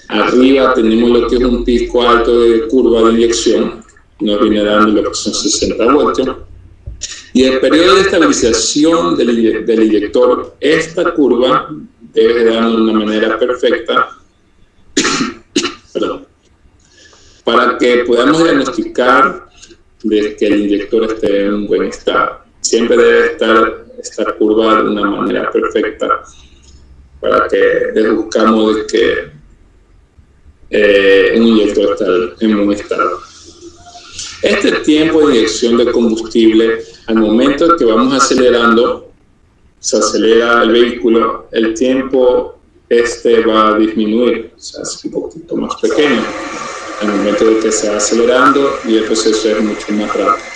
Arriba tenemos lo que es un pico alto de curva de inyección, nos viene dando lo que son 60 voltios. Y el periodo de estabilización del inyector, esta curva debe darnos de una manera perfecta para que podamos diagnosticar de que el inyector esté en un buen estado. Siempre debe estar esta curva de una manera perfecta para que deduzcamos de que un inyector está en buen estado. Este tiempo de inyección de combustible, al momento que vamos acelerando, se acelera el vehículo, el tiempo va a disminuir, o sea, es un poquito más pequeño al momento de que se va acelerando y el proceso es mucho más rápido.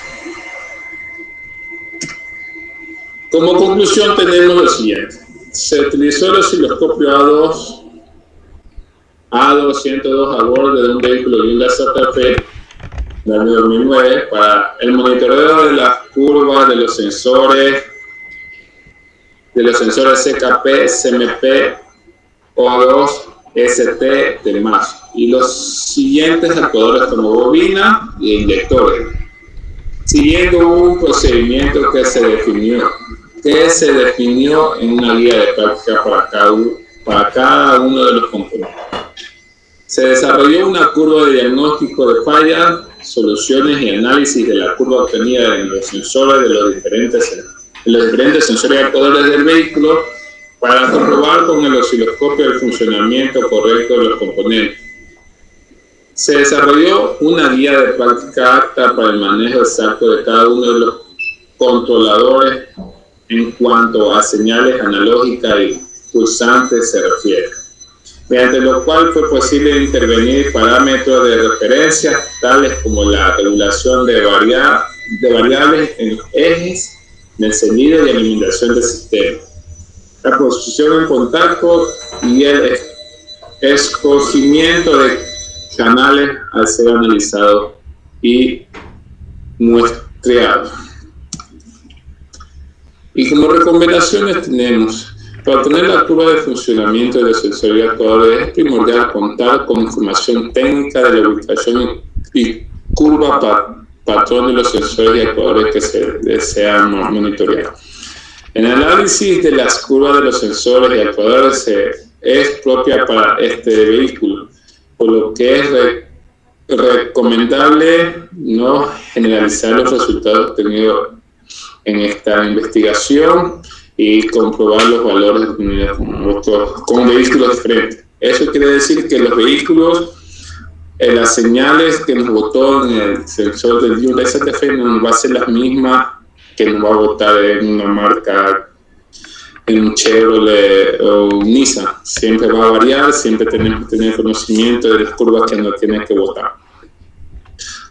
Como conclusión tenemos lo siguiente: se utilizó el osciloscopio A2 A202 a bordo de un vehículo Hyundai Santa Fe del año 2009 para el monitoreo de las curvas de los sensores CKP, CMP, O2, ST, demás. Y los siguientes actuadores como bobina e inyectores, siguiendo un procedimiento que se definió en una guía de práctica para cada uno de los componentes. Se desarrolló una curva de diagnóstico de fallas, soluciones y análisis de la curva obtenida en los sensores de los diferentes sensores y actuadores del vehículo para comprobar con el osciloscopio el funcionamiento correcto de los componentes. Se desarrolló una guía de práctica apta para el manejo exacto de cada uno de los controladores en cuanto a señales analógicas y pulsantes se refiere, mediante lo cual fue posible intervenir parámetros de referencia tales como la regulación de variables en los ejes de encendido y alimentación del sistema, la posición en contacto y el escogimiento de canales al ser analizado y muestreado. Y como recomendaciones tenemos: para obtener la curva de funcionamiento de los sensores y actuadores es primordial contar con información técnica de la ubicación y curva patrón de los sensores y actuadores que se desean monitorear. El análisis de las curvas de los sensores y actuadores es propia para este vehículo, por lo que es recomendable no generalizar los resultados obtenidos en esta investigación y comprobar los valores obtenidos con vehículos diferentes. Eso quiere decir que los vehículos, las señales que nos botó en el sensor del Hyundai Santa Fe no va a ser las mismas que nos va a botar en una marca, en un Chevrolet o un Nissan. Siempre va a variar, siempre tenemos que tener conocimiento de las curvas que nos tienen que botar.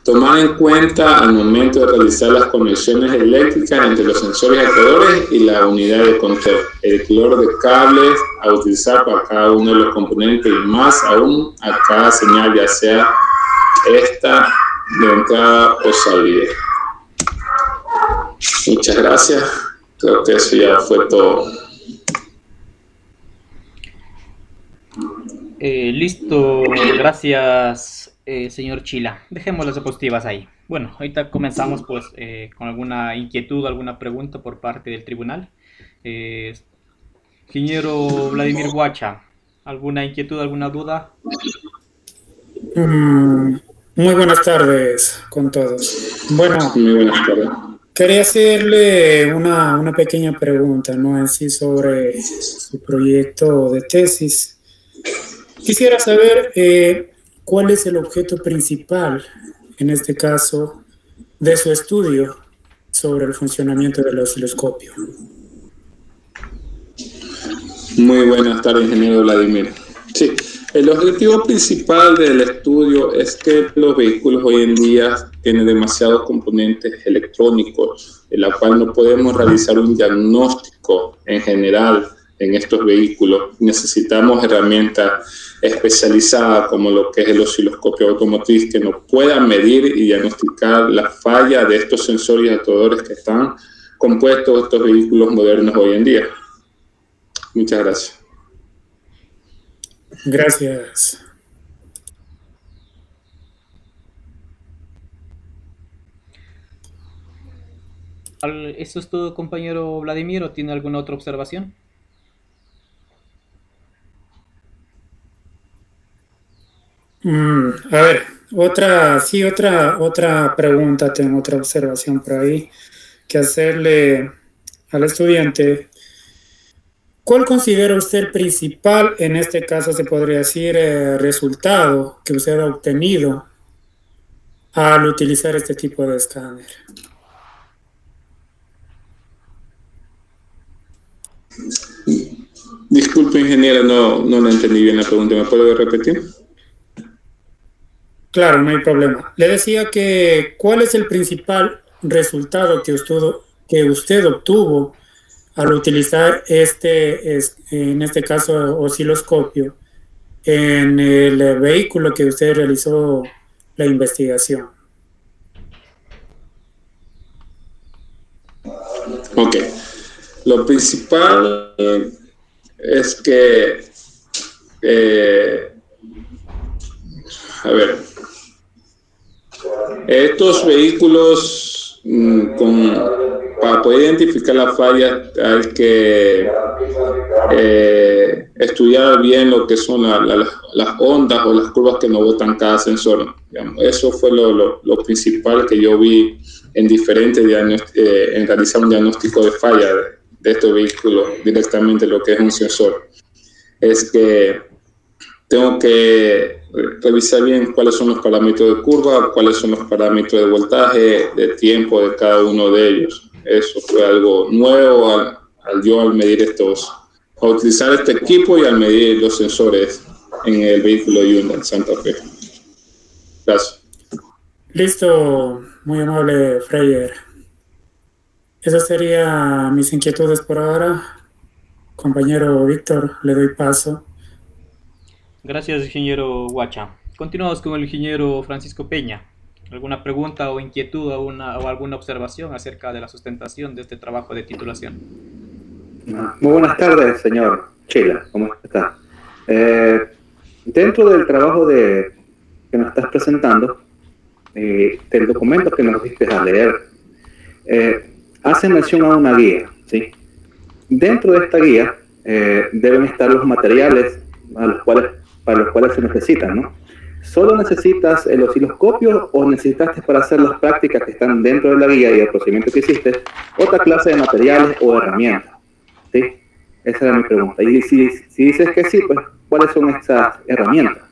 Tomar en cuenta al momento de realizar las conexiones eléctricas entre los sensores y actuadores y la unidad de control, el color de cables a utilizar para cada uno de los componentes y más aún a cada señal, ya sea esta de entrada o salida. Muchas gracias. Creo que eso ya fue todo. Listo, gracias, señor Chila. Dejemos las diapositivas ahí. Bueno, ahorita comenzamos pues con alguna inquietud, alguna pregunta por parte del tribunal. Ingeniero Vladimir Huacha, ¿alguna inquietud, alguna duda? Muy buenas tardes con todos. Bueno, Muy buenas tardes. quería hacerle una pequeña pregunta, ¿no? En sí sobre su proyecto de tesis. Quisiera saber cuál es el objeto principal, en este caso, de su estudio sobre el funcionamiento del osciloscopio. Muy buenas tardes, ingeniero Vladimir. Sí, el objetivo principal del estudio es que los vehículos hoy en día tienen demasiados componentes electrónicos, en la cual no podemos realizar un diagnóstico en general en estos vehículos. Necesitamos herramientas especializadas como lo que es el osciloscopio automotriz que nos pueda medir y diagnosticar la falla de estos sensores y actuadores que están compuestos de estos vehículos modernos hoy en día. Muchas gracias. Gracias. ¿Eso es todo, compañero Vladimir, o tiene alguna otra observación? A ver, otra pregunta, tengo otra observación por ahí que hacerle al estudiante. ¿Cuál considera usted el principal, en este caso se podría decir, resultado que usted ha obtenido al utilizar este tipo de escáner? Disculpe, ingeniero, no le entendí bien la pregunta. ¿Me puede repetir? Claro, no hay problema. Le decía que ¿cuál es el principal resultado que usted obtuvo al utilizar en este caso, osciloscopio, en el vehículo que usted realizó la investigación. Ok. Lo principal es que, a ver, estos vehículos, para poder identificar la falla, hay que estudiar bien lo que son las ondas o las curvas que nos botan cada sensor. Digamos. Eso fue lo principal que yo vi en diferentes en realizar un diagnóstico de falla de estos vehículos, directamente lo que es un sensor. Es que tengo que revisar bien cuáles son los parámetros de curva, cuáles son los parámetros de voltaje, de tiempo de cada uno de ellos. Eso fue algo nuevo al medir a utilizar este equipo y al medir los sensores en el vehículo Hyundai Santa Fe. Gracias. Listo, muy amable, Freyer. Esas serían mis inquietudes por ahora. Compañero Víctor, le doy paso. Gracias, ingeniero Huacha. Continuamos con el ingeniero Francisco Peña. ¿Alguna pregunta o inquietud o alguna observación acerca de la sustentación de este trabajo de titulación? Muy buenas tardes, señor Chila. ¿Cómo está? Dentro del trabajo que nos estás presentando, del documento que nos diste a leer, hace mención a una guía, ¿sí? Dentro de esta guía deben estar los materiales para los cuales se necesitan, ¿no? ¿Solo necesitas el osciloscopio o necesitaste para hacer las prácticas que están dentro de la guía y el procedimiento que hiciste otra clase de materiales o herramientas? ¿Sí? Esa era mi pregunta. Y si dices que sí, pues, ¿cuáles son estas herramientas?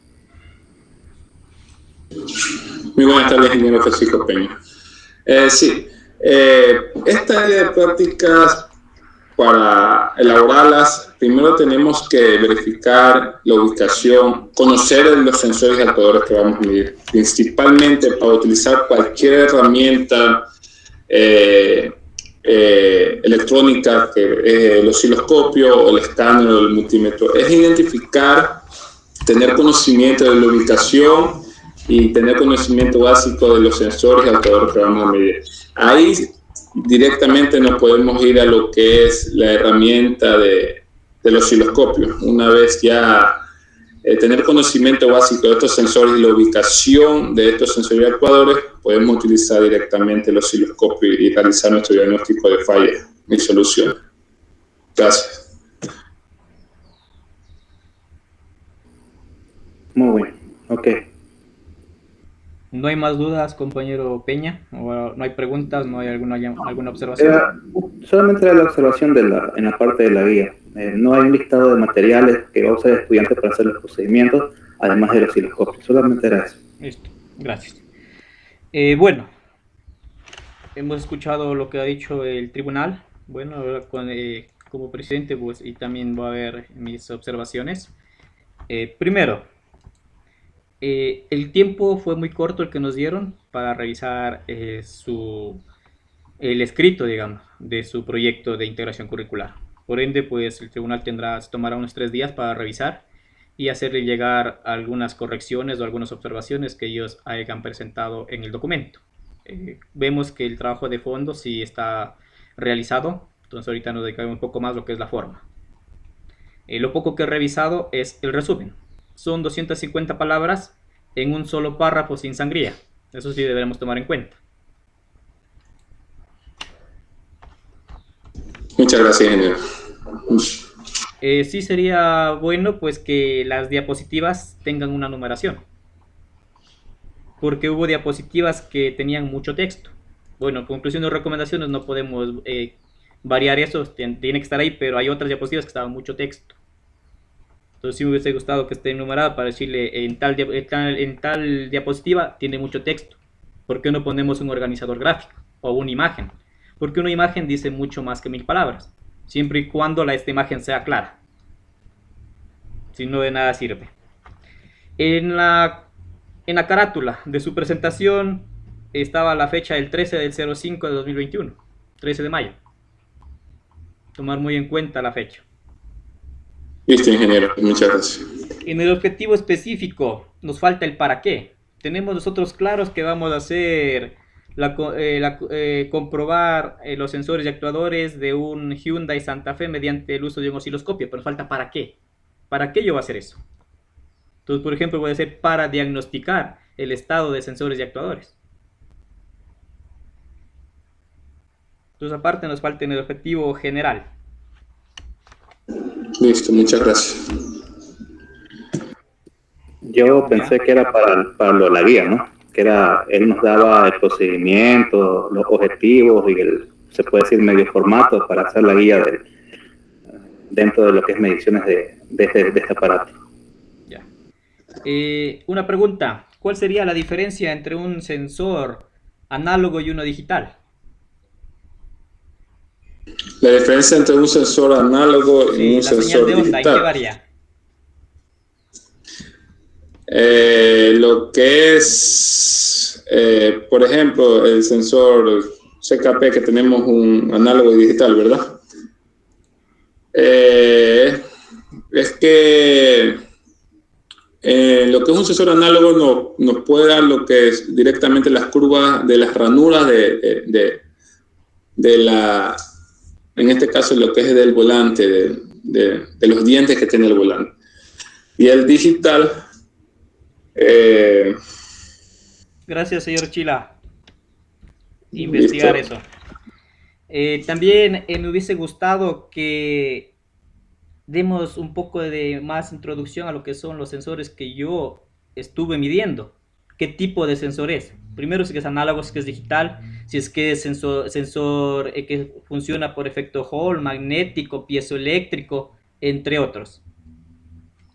Muy buenas tardes, ingeniero Francisco Peña. Sí, esta guía de prácticas, para elaborarlas, primero tenemos que verificar la ubicación, conocer los sensores y actuadores que vamos a medir, principalmente para utilizar cualquier herramienta electrónica, que el osciloscopio o el escáner o el multímetro, es identificar, tener conocimiento de la ubicación y tener conocimiento básico de los sensores y actuadores que vamos a medir. Ahí directamente nos podemos ir a lo que es la herramienta del osciloscopio. Una vez ya tener conocimiento básico de estos sensores y la ubicación de estos sensores y actuadores, podemos utilizar directamente el osciloscopio y realizar nuestro diagnóstico de falla y solución. Gracias. Muy bien, ok. ¿No hay más dudas, compañero Peña? ¿O no hay preguntas? ¿No hay alguna observación? Solamente era la observación en la parte de la guía. No hay un listado de materiales que va a usar el estudiante para hacer los procedimientos, además del osciloscopio. Solamente era eso. Listo, gracias. Bueno, hemos escuchado lo que ha dicho el tribunal. Bueno, ahora como presidente, pues, y también voy a ver mis observaciones. Primero, el tiempo fue muy corto el que nos dieron para revisar el escrito, digamos, de su proyecto de integración curricular. Por ende, pues el tribunal tomará unos 3 días para revisar y hacerle llegar algunas correcciones o algunas observaciones que ellos hayan presentado en el documento. Vemos que el trabajo de fondo sí está realizado, entonces ahorita nos dedicamos un poco más a lo que es la forma. Lo poco que he revisado es el resumen. Son 250 palabras en un solo párrafo sin sangría. Eso sí deberemos tomar en cuenta. Muchas gracias, ingeniero. Sí sería bueno pues que las diapositivas tengan una numeración, porque hubo diapositivas que tenían mucho texto. Bueno, conclusiones o recomendaciones no podemos variar eso, tiene que estar ahí, pero hay otras diapositivas que estaban mucho texto. Entonces sí me hubiese gustado que esté numerada para decirle en tal diapositiva tiene mucho texto. ¿Por qué no ponemos un organizador gráfico o una imagen? Porque una imagen dice mucho más que 1000 palabras, siempre y cuando esta imagen sea clara. Si no, de nada sirve. En la carátula de su presentación estaba la fecha del 13 del 05 de 2021, 13 de mayo. Tomar muy en cuenta la fecha. Listo, ingeniero, muchas gracias. En el objetivo específico nos falta el para qué. Tenemos nosotros claros que vamos a hacer comprobar los sensores y actuadores de un Hyundai Santa Fe mediante el uso de un osciloscopio, pero nos falta para qué. ¿Para qué yo voy a hacer eso? Entonces, por ejemplo, voy a hacer para diagnosticar el estado de sensores y actuadores. Entonces, aparte nos falta en el objetivo general. Listo, muchas gracias. Yo pensé que era para lo de la guía, ¿no? Que era, él nos daba el procedimiento, los objetivos y se puede decir medio formato para hacer la guía dentro de lo que es mediciones de este aparato. Ya. Una pregunta, ¿cuál sería la diferencia entre un sensor análogo y uno digital? La diferencia entre un sensor análogo y un sensor señal de onda, digital. ¿en qué varía? Lo que es, por ejemplo, el sensor CKP, que tenemos un análogo y digital, ¿verdad? Es que lo que es un sensor análogo nos puede dar lo que es directamente las curvas de las ranuras de la, en este caso lo que es del volante, de los dientes que tiene el volante. Y el digital... Gracias, señor Chila. Investigar listo. eso. También me hubiese gustado que demos un poco de más introducción a lo que son los sensores que yo estuve midiendo. ¿Qué tipo de sensor es? Primero, si es análogo, si es digital, si es que es sensor que funciona por efecto Hall, magnético, piezoeléctrico, entre otros.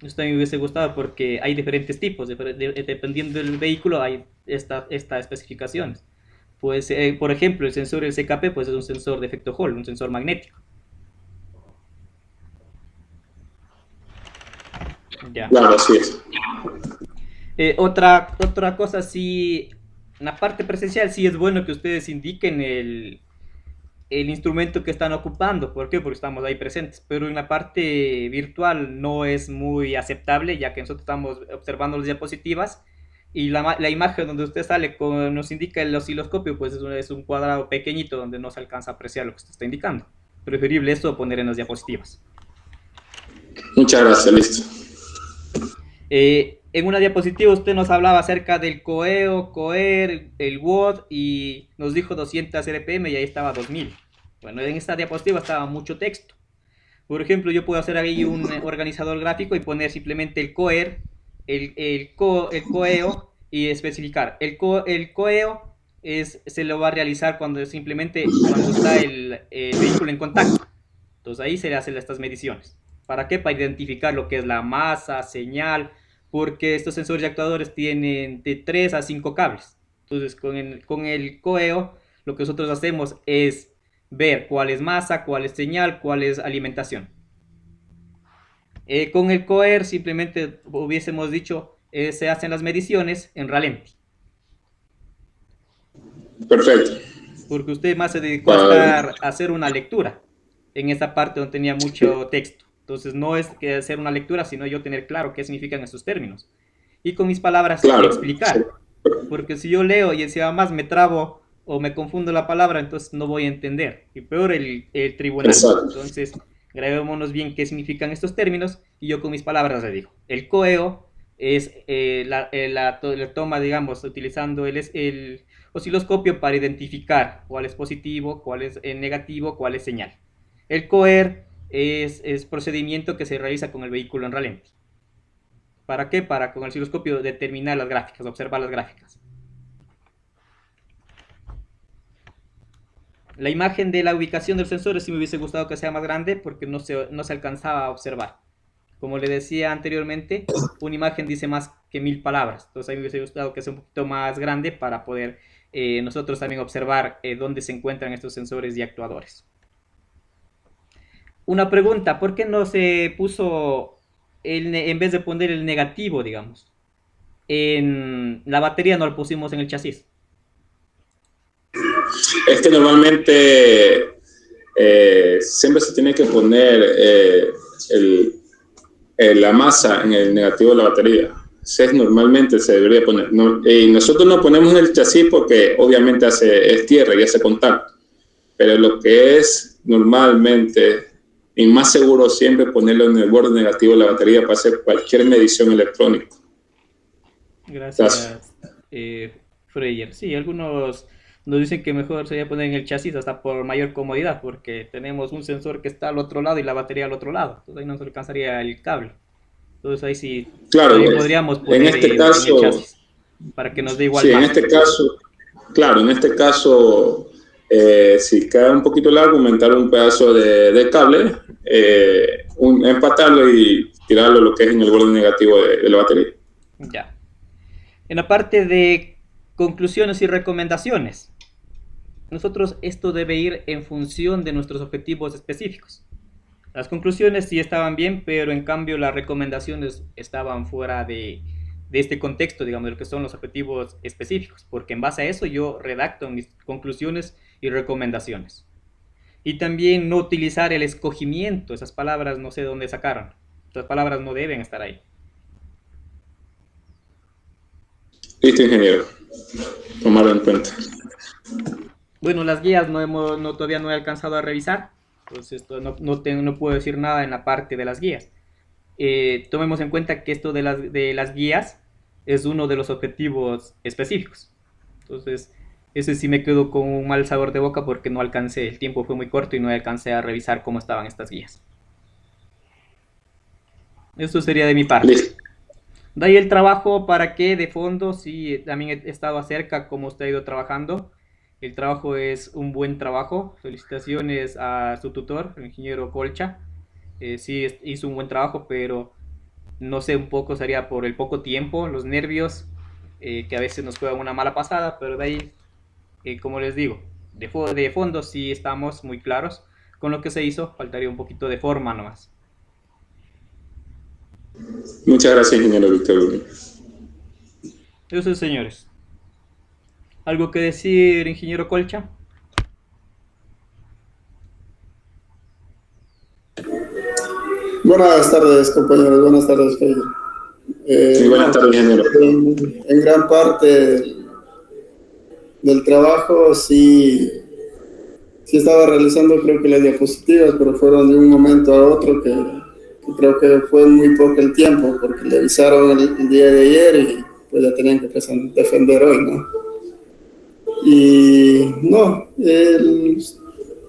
Esto también me hubiese gustado porque hay diferentes tipos, dependiendo del vehículo hay estas especificaciones. Pues, por ejemplo, el sensor del CKP pues, es un sensor de efecto Hall, un sensor magnético. Ya. Claro, así es. Otra cosa, sí, en la parte presencial sí es bueno que ustedes indiquen el instrumento que están ocupando. ¿Por qué? Porque estamos ahí presentes. Pero en la parte virtual no es muy aceptable, ya que nosotros estamos observando las diapositivas y la imagen donde usted sale nos indica el osciloscopio, pues es un cuadrado pequeñito donde no se alcanza a apreciar lo que usted está indicando. Preferible esto poner en las diapositivas. Muchas gracias, listo. En una diapositiva usted nos hablaba acerca del COEO, COER, el WOD y nos dijo 200 RPM y ahí estaba 2000. Bueno, en esta diapositiva estaba mucho texto. Por ejemplo, yo puedo hacer ahí un organizador gráfico y poner simplemente el COER, el COEO y especificar. El COEO se lo va a realizar cuando está el vehículo en contacto. Entonces ahí se le hacen estas mediciones. ¿Para qué? Para identificar lo que es la masa, señal, porque estos sensores y actuadores tienen de 3 a 5 cables. Entonces con el COEO lo que nosotros hacemos es ver cuál es masa, cuál es señal, cuál es alimentación. Con el COER simplemente hubiésemos dicho se hacen las mediciones en ralenti. Perfecto. Porque usted más se dedicó a hacer una lectura en esa parte donde tenía mucho texto. Entonces no es que hacer una lectura, sino yo tener claro qué significan esos términos. Y con mis palabras explicar. Porque si yo leo y encima más me trabo o me confundo la palabra, entonces no voy a entender. Y peor el tribunal. Exacto. Entonces grabémonos bien qué significan estos términos y yo con mis palabras le digo. El COEO es la toma, digamos, utilizando el osciloscopio para identificar cuál es positivo, cuál es negativo, cuál es señal. El COER es procedimiento que se realiza con el vehículo en ralenti. ¿Para qué? Para con el osciloscopio determinar las gráficas, observar las gráficas. La imagen de la ubicación del sensor sí me hubiese gustado que sea más grande porque no se alcanzaba a observar. Como le decía anteriormente, una imagen dice más que 1000 palabras. Entonces a mí me hubiese gustado que sea un poquito más grande para poder nosotros también observar dónde se encuentran estos sensores y actuadores. Una pregunta, ¿por qué no se puso, en vez de poner el negativo, digamos, en la batería no lo pusimos en el chasis? Es que normalmente siempre se tiene que poner la masa en el negativo de la batería. Normalmente se debería poner. Nosotros no ponemos en el chasis porque obviamente es tierra y hace contacto. Pero lo que es normalmente y más seguro siempre ponerlo en el borde negativo de la batería para hacer cualquier medición electrónica. Gracias, Freyer. Sí, algunos nos dicen que mejor sería poner en el chasis hasta por mayor comodidad, porque tenemos un sensor que está al otro lado y la batería al otro lado. Entonces ahí no nos alcanzaría el cable. Entonces ahí sí claro, también podríamos poner en este caso, en el chasis para que nos dé igual. Sí, en este caso, claro, en este caso, si queda un poquito largo, aumentar un pedazo de cable, empatarlo y tirarlo lo que es en el borde negativo de la batería. Ya. En la parte de conclusiones y recomendaciones, nosotros esto debe ir en función de nuestros objetivos específicos. Las conclusiones sí estaban bien, pero en cambio las recomendaciones estaban fuera de este contexto, digamos, de lo que son los objetivos específicos, porque en base a eso yo redacto mis conclusiones y recomendaciones. Y también no utilizar el escogimiento, esas palabras no sé de dónde sacaron, esas palabras no deben estar ahí. Listo, ingeniero, tomarlo en cuenta. Bueno, las guías todavía no he alcanzado a revisar, entonces no puedo decir nada en la parte de las guías. Tomemos en cuenta que esto de las guías es uno de los objetivos específicos. Entonces, ese sí me quedo con un mal sabor de boca porque no alcancé, el tiempo fue muy corto y no alcancé a revisar cómo estaban estas guías. Esto sería de mi parte. Listo. De ahí el trabajo, ¿para qué? De fondo, sí, también he estado acerca cómo usted ha ido trabajando. El trabajo es un buen trabajo. Felicitaciones a su tutor, el ingeniero Colcha. Sí, hizo un buen trabajo, pero no sé, un poco sería por el poco tiempo, los nervios, que a veces nos juegan una mala pasada, pero de ahí, como les digo, de fondo sí estamos muy claros con lo que se hizo, faltaría un poquito de forma nomás. Muchas gracias, ingeniero Víctor. Eso es, señores. ¿Algo que decir, ingeniero Colcha? Buenas tardes, compañeros. Buenas tardes, Pedro. Sí, buenas tardes, ingeniero. En gran parte del trabajo sí estaba realizando, creo que las diapositivas, pero fueron de un momento a otro que creo que fue muy poco el tiempo, porque le avisaron el día de ayer y pues ya tenían que defender hoy, ¿no? Y no,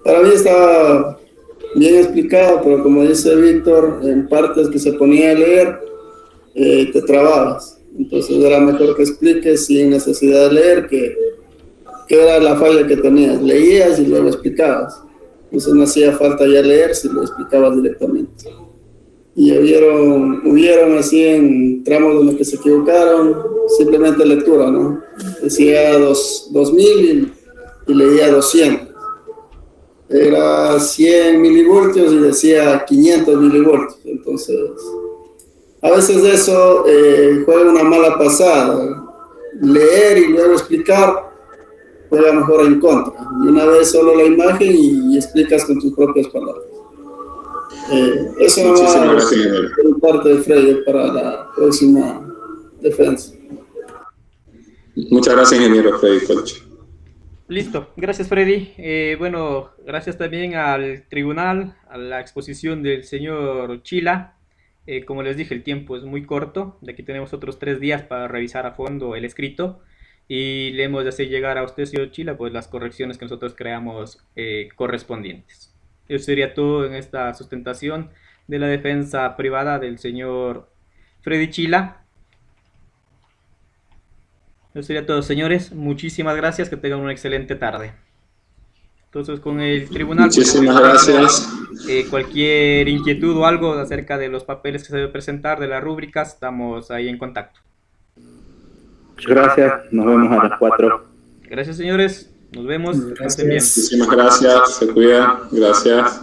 para mí estaba bien explicado, pero como dice Víctor, en partes que se ponía a leer, te trababas. Entonces era mejor que expliques sin necesidad de leer, que era la falla que tenías. Leías y luego explicabas. Entonces no hacía falta ya leer si lo explicabas directamente. Y hubieron así en tramos donde que se equivocaron, simplemente lectura, ¿no? Decía 2000 y leía 200. Era 100 milivoltios y decía 500 milivoltios. Entonces, a veces eso juega una mala pasada. Leer y luego explicar juega mejor en contra. Y una vez solo la imagen y explicas con tus propias palabras. Eso no va a ser parte de Freyer para la próxima defensa. Muchas gracias, ingeniero Freddy Colcha. Listo, gracias Freddy. Bueno, gracias también al tribunal, a la exposición del señor Chila. Como les dije, el tiempo es muy corto. De aquí tenemos otros 3 días para revisar a fondo el escrito y le hemos de hacer llegar a usted, señor Chila, pues las correcciones que nosotros creamos correspondientes. Eso sería todo en esta sustentación de la defensa privada del señor Freddy Chila. Eso sería todo, señores. Muchísimas gracias. Que tengan una excelente tarde. Entonces, con el tribunal... Muchísimas gracias. Cualquier inquietud o algo acerca de los papeles que se deben presentar, de las rúbricas, estamos ahí en contacto. Muchas gracias. Nos vemos a las 4. Gracias, señores. Nos vemos. Gracias. Muchísimas gracias. Se cuida. Gracias.